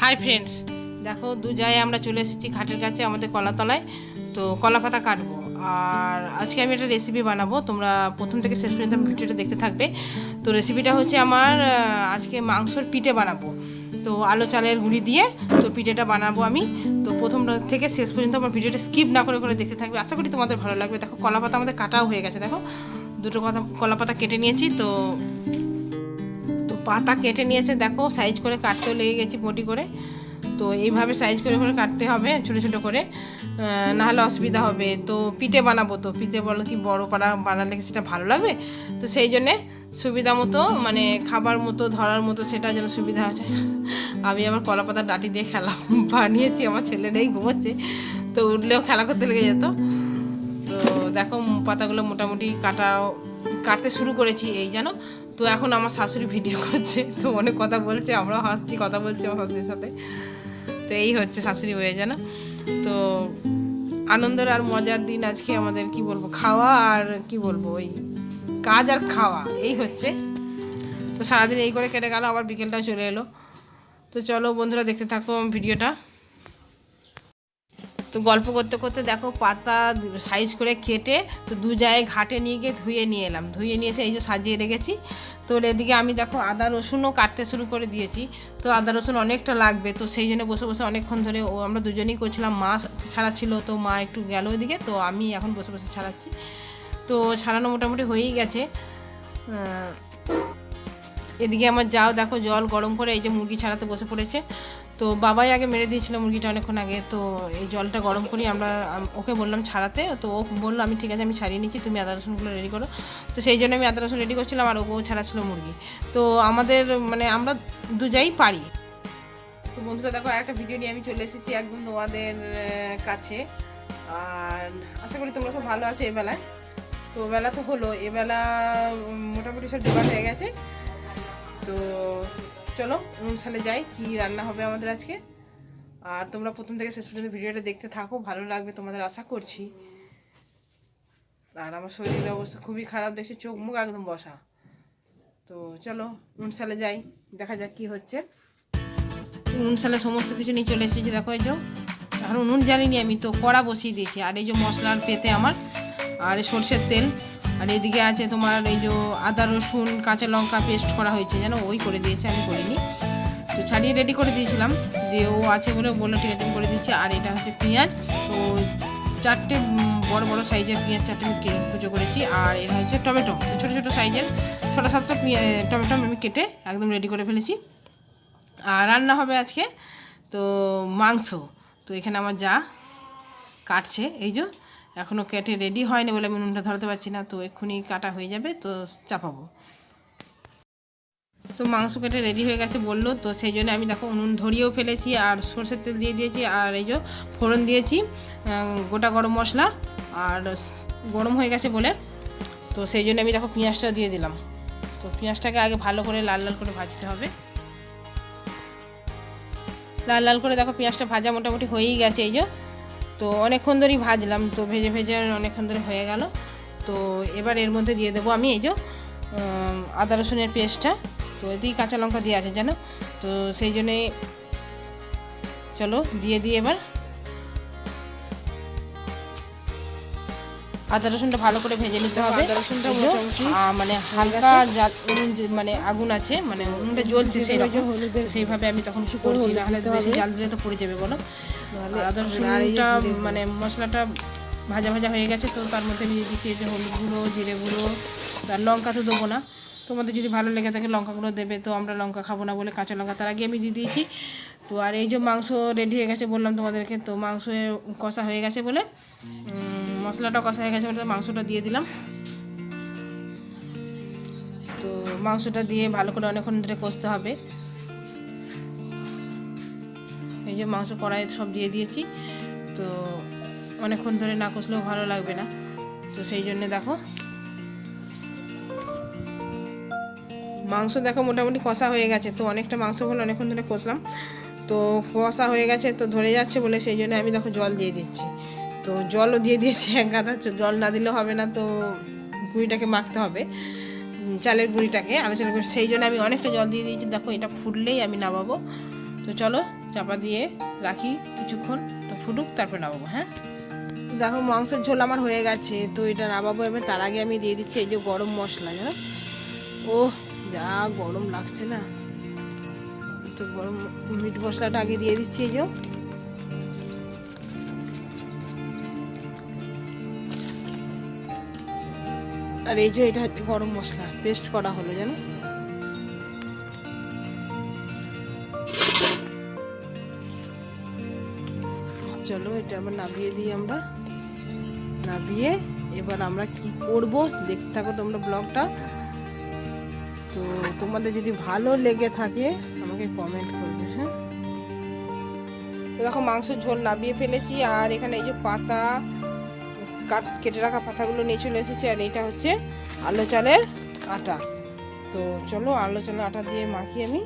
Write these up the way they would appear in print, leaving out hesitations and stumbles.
Hi friends, দেখো দু জায়গায় আমরা চলে এসেছি ঘাটের কাছে আমাদের কলাতলায়। তো কলা পাতা কাটবো, আর আজকে আমি একটা রেসিপি বানাবো। তোমরা প্রথম থেকে শেষ পর্যন্ত ভিডিওটা দেখতে থাকবে। তো রেসিপিটা হচ্ছে আমার আজকে মাংসর পিঠে বানাবো। তো আলো চালের গুঁড়ি দিয়ে তো পিঠেটা বানাবো আমি। তো প্রথম থেকে শেষ পর্যন্ত আমার ভিডিওটা স্কিপ না করে করে দেখতে থাকবে, আশা করি তোমাদের ভালো লাগবে। দেখো কলা পাতা আমাদের কাটাও হয়ে গেছে, দেখো দুটো কলা পাতা কেটে নিয়েছি। তো পাতা কেটে নিয়েছে, দেখো সাইজ করে কাটতেও লেগে গেছি মোটি করে। তো এইভাবে সাইজ করে করে কাটতে হবে ছোটো ছোটো করে, নাহলে অসুবিধা হবে। তো পিঠে বানাবো, তো পিঠে বলো কি বড়ো পাড়া বানালে সেটা ভালো লাগবে। তো সেই জন্যে সুবিধা মতো মানে খাবার মতো ধরার মতো সেটা যেন সুবিধা আছে। আমি আবার কলা পাতার ডাঁটি দিয়ে খেলা বানিয়েছি, আমার ছেলেটাই ঘুমোচ্ছে, তো উঠলেও খেলা করতে লেগে যেত। তো দেখো পাতাগুলো মোটামুটি কাটতে শুরু করেছি এই জানো। তো এখন আমার শাশুড়ি ভিডিও করছে, তো অনেক কথা বলছে, আমরাও হাসছি, কথা বলছি আমার শাশুড়ির সাথে। তো এই হচ্ছে শাশুড়ি হয়ে জানো। তো আনন্দের আর মজার দিন আজকে আমাদের, কি বলবো, খাওয়া আর কি বলবো, ওই কাজ আর খাওয়া এই হচ্ছে। তো সারাদিন এই করে কেটে গেল, আবার বিকেলটাও চলে এলো। তো চলো বন্ধুরা দেখতে থাকো ভিডিওটা। তো গল্প করতে করতে দেখো পাতা সাইজ করে কেটে তো দু জায়গায় ঘাটে নিয়ে গিয়ে ধুয়ে নিয়ে এলাম। ধুয়ে নিয়ে এসে এই যে সাজিয়ে রেখেছি। তো এদিকে আমি দেখো আদা রসুনও কাটতে শুরু করে দিয়েছি। তো আদা রসুন অনেকটা লাগবে, তো সেই জন্য বসে বসে অনেকক্ষণ ধরে আমরা দুজনেই করছিলাম। মা ছাড়াচ্ছিল, তো মা একটু গেল ওইদিকে, তো আমি এখন বসে বসে ছাড়াচ্ছি। তো ছাড়ানো মোটামুটি হয়েই গেছে। এদিকে আমার যাও দেখো জল গরম করে এই যে মুরগি ছাড়াতে বসে পড়েছে। তো বাবাই আগে মেরে দিয়েছিল মুরগিটা অনেকক্ষণ আগে। তো এই জলটা গরম করি, ওকে বললাম ছাড়াতে, তো ও বললো আমি ঠিক আছে আমি ছাড়িয়ে নিচ্ছি, তুমি আদা রসুনগুলো রেডি করো। তো সেই জন্য আমি আদা রসুন রেডি করছিলাম, আর ওকেও ছাড়াচ্ছিল মুরগি। তো আমাদের মানে আমরা দুজাই পারি। তো বন্ধুরা দেখো একটা ভিডিও নিয়ে আমি চলে এসেছি একদম তোমাদের কাছে। আর আশা করি তোমরা সব ভালো আছো এবেলায়। তো বেলা তো হলো, এবেলা মোটামুটি সব জোগাড় হয়ে গেছে। তো চলো অনুষ্ঠানে যাই, কি রান্না হবে আমাদের আজকে। আর তোমরা প্রথম থেকে শেষ পর্যন্ত ভিডিওটা দেখতে থাকো, ভালো লাগবে তোমাদের আশা করছি। আর আমার শরীরের অবস্থা খুবই খারাপ, দেখছি চোখ মুখ একদম বসা। তো চলো অনুষ্ঠানে যাই, দেখা যাক কি হচ্ছে। অনুষ্ঠানে সমস্ত কিছু নিয়ে চলে এসেছি, দেখো এই যে এখন উনুন জ্বালিনি আমি, তো কড়া বসিয়ে দিয়েছি। আর এই যে মশলার পেতে আমার, আর সর্ষের তেল, আর এদিকে আছে তোমার এই যে আদা রসুন কাঁচা লঙ্কা পেস্ট করা হয়েছে যেন, ওই করে দিয়েছে, আমি করিনি। তো ছাড়িয়ে রেডি করে দিয়েছিলাম, দিয়ে ও আছে বলে বললো ঠিক আছে করে দিচ্ছি। আর এটা হচ্ছে পেঁয়াজ, তো 4টে বড় বড় সাইজের পেঁয়াজ 4টে আমি কুচো করেছি। আর এটা হচ্ছে টমেটো, তো ছোটো ছোটো সাইজের 6-7টা টমেটো আমি কেটে একদম রেডি করে ফেলেছি। আর রান্না হবে আজকে তো মাংস। তো এখানে আমার যা কাটছে, এই যে এখনও কেটে রেডি হয়নি বলে আমি নুনটা ধরাতে পারছি না। তো এক্ষুনি কাটা হয়ে যাবে, তো চাপাবো। তো মাংস কেটে রেডি হয়ে গেছে বললো, তো সেই জন্য আমি দেখো নুন ধরিয়েও ফেলেছি, আর সরষের তেল দিয়ে দিয়েছি, আর এই যে ফোড়ন দিয়েছি গোটা গরম মশলা, আর গরম হয়ে গেছে বলে তো সেই জন্য আমি দেখো পেঁয়াজটা দিয়ে দিলাম। তো পেঁয়াজটাকে আগে ভালো করে লাল লাল করে ভাজতে হবে। লাল লাল করে দেখো পেঁয়াজটা ভাজা মোটামুটি হয়েই গেছে এই যে। তো অনেকক্ষণ ধরেই ভাজলাম, তো ভেজে ভেজে অনেকক্ষণ ধরে হয়ে গেল। তো এবার এর মধ্যে দিয়ে দেবো আমি এই যে আদা রসুনের পেস্টটা। তো এদিকে কাঁচা লঙ্কা দিয়ে আছে জানো, তো সেই জন্যে চলো দিয়ে দিই এবার। আদা রসুনটা ভালো করে ভেজে নিতে হবে। আদা রসুনটা মানে হালকা মানে আগুন আছে, মানে উনুনটা জ্বলছে সেইভাবে আমি তখন করছি, নাহলে বেশি জাল দিলে তো পড়ে যাবে বলো। আদা রসুনটা মানে মশলাটা ভাজা ভাজা হয়ে গেছে, তো তার মধ্যে আমি দিচ্ছি যে হলুদ গুঁড়ো, জিরে গুঁড়ো, আর লঙ্কা তো দেবো না। তোমাদের যদি ভালো লেগে থাকে লঙ্কাগুলো দেবে, তো আমরা লঙ্কা খাবো না বলে কাঁচা লঙ্কা তার আগে আমি দিয়ে দিয়েছি। তো আর এই যে মাংস রেডি হয়ে গেছে বললাম তোমাদেরকে, তো মাংস কষা হয়ে গেছে বলে মশলাটা কষা হয়ে গেছে বলে মাংসটা দিয়ে দিলাম। তো মাংসটা দিয়ে ভালো করে অনেকক্ষণ ধরে কষতে হবে। এই যে মাংস কড়াইয়ে সব দিয়ে দিয়েছি, তো অনেকক্ষণ ধরে না কষলেও ভালো লাগবে না। তো সেই জন্য দেখো মাংস দেখো মোটামুটি কষা হয়ে গেছে। তো অনেকটা মাংস বলে অনেকক্ষণ ধরে কষলাম, তো কষা হয়ে গেছে, তো ধরে যাচ্ছে বলে সেই জন্য আমি দেখো জল দিয়ে দিচ্ছি। তো জলও দিয়ে দিয়েছি এক গাদা, জল না দিলেও হবে না, তো গুঁড়িটাকে মাখতে হবে, চালের গুঁড়িটাকে আলোচনা করে, সেই জন্য আমি অনেকটা জল দিয়ে দিয়েছি। দেখো এটা ফুটলেই আমি নামাবো। তো তো চলো চাপা দিয়ে রাখি কিছুক্ষণ, তো ফুটুক তারপরে নামাবো। হ্যাঁ, দেখো মাংসের ঝোল আমার হয়ে গেছে, তো এটা নামাবো। এবার তার আগে আমি দিয়ে দিচ্ছি এই যে গরম মশলা, জানো ও যা গরম লাগছে না, তো গরম মিট মশলাটা আগে দিয়ে দিচ্ছি। এই যে আর এই যে এটা হচ্ছে গরম মশলা পেস্ট করা হলো, জানো। চলো এটা আবার নামিয়ে দিই আমরা। নামিয়ে এবার আমরা কি করব দেখতে থাকো তোমরা ব্লগটা। তো তোমাদের যদি ভালো লেগে থাকে আমাকে কমেন্ট করবে। হ্যাঁ, তো দেখো মাংসের ঝোল নামিয়ে ফেলেছি, আর এখানে এই যে পাতা কেটে রাখা পাতাগুলো নিয়ে চলে এসেছি, আর এটা হচ্ছে আলো চালের আটা। তো চলো আলো চালের আটা দিয়ে মাখি আমি।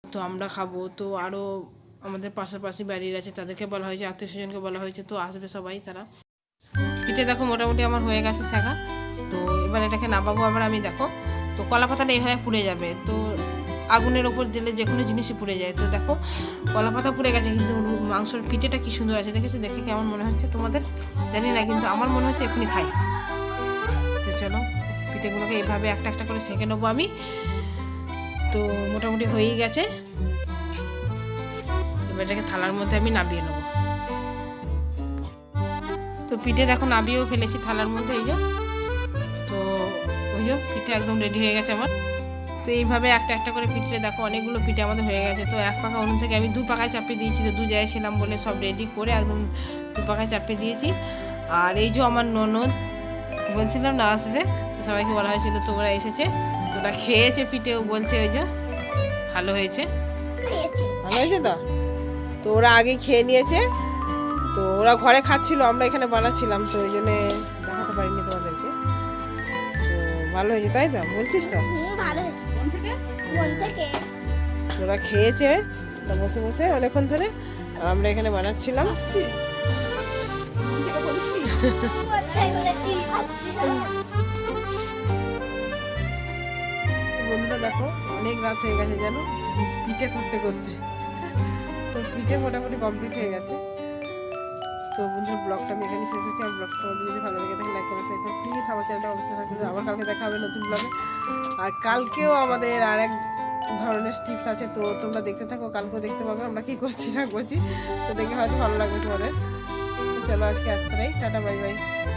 তো আমরা খাবো, তো আরও আমাদের পাশাপাশি বাড়ির আছে তাদেরকে বলা হয়েছে, আত্মীয় স্বজনকে বলা হয়েছে, তো আসবে সবাই তারা। পিঠে দেখো মোটামুটি আমার হয়ে গেছে শেখা। তো এবার এটাকে নামাবো আমরা। আমি দেখো তো কলা পাতাটা এইভাবে পুড়ে যাবে, তো আগুনের ওপর দিলে যে কোনো জিনিসই পুড়ে যায়। তো দেখো কলা পাতা পুড়ে গেছে, কিন্তু মাংসর পিঠেটা কি সুন্দর আছে, দেখেছো? দেখে কেমন মনে হচ্ছে তোমাদের জানি না, কিন্তু আমার মনে হচ্ছে এখনই খাই। তো চলো পিঠেগুলোকে এইভাবে একটা একটা করে সেঁকে নেবো আমি। তো মোটামুটি হয়েই গেছে, এবার এটাকে থালার মধ্যে আমি নামিয়ে নেবো। তো পিঠে দেখো নামিয়েও ফেলেছি থালার মধ্যে, এই যে। তো ওই যে পিঠে একদম রেডি হয়ে গেছে আমার। তো এইভাবে একটা একটা করে পিঠে দেখো অনেকগুলো পিঠে আমাদের হয়ে গেছে। তো এক পাকা উনুন থেকে আমি 2 পাকায় চাপিয়ে দিয়েছি, তো 2 জায়গায় ছিলাম বলে সব রেডি করে একদম 2 পাকায় চাপিয়ে দিয়েছি। আর এই যে আমার ননদ বলছিলাম না আসবে, তো সবাইকে বলা হয়েছিল, তো ওরা এসেছে, তো ওরা খেয়েছে পিঠেও, বলছে ওই যে ভালো হয়েছে, ভালো হয়েছে। তো ওরা আগে খেয়ে নিয়েছে, তো ওরা ঘরে খাচ্ছিল, আমরা এখানে বানাচ্ছিলাম, তো ওই জন্যে দেখাতে পারিনি তোমাদেরকে। তো ভালো হয়েছে তাই তো বলছিস? তো ওরা খেয়েছে বসে বসে অনেকক্ষণ ধরে, আর আমরা এখানে বানাচ্ছিলাম। বন্ধুরা দেখো অনেক রাত হয়ে গেছে জানো পিঠে করতে করতে। তো পিঠে মোটামুটি কমপ্লিট হয়ে গেছে। তো বন্ধুরা ব্লগটা আমি এখানে শেষ করছি। আমার ব্লগটা তোমাদের যদি ভালো লেগে থাকে লাইক করে শেয়ার করে প্লিজ আমার চ্যানেলটা অবশ্যই থাকবে। আবার কালকে দেখা হবে নতুন ব্লগে। আর কালকেও আমাদের আর এক ধরনের টিপস আছে, তো তোমরা দেখতে থাকো, কালকেও দেখতে পাবে আমরা কি করছি না করছি। তো দেখে হয়তো ভালো লাগবে তোমাদের। তো চলো আজকে আসতে টাটা, বাই বাই।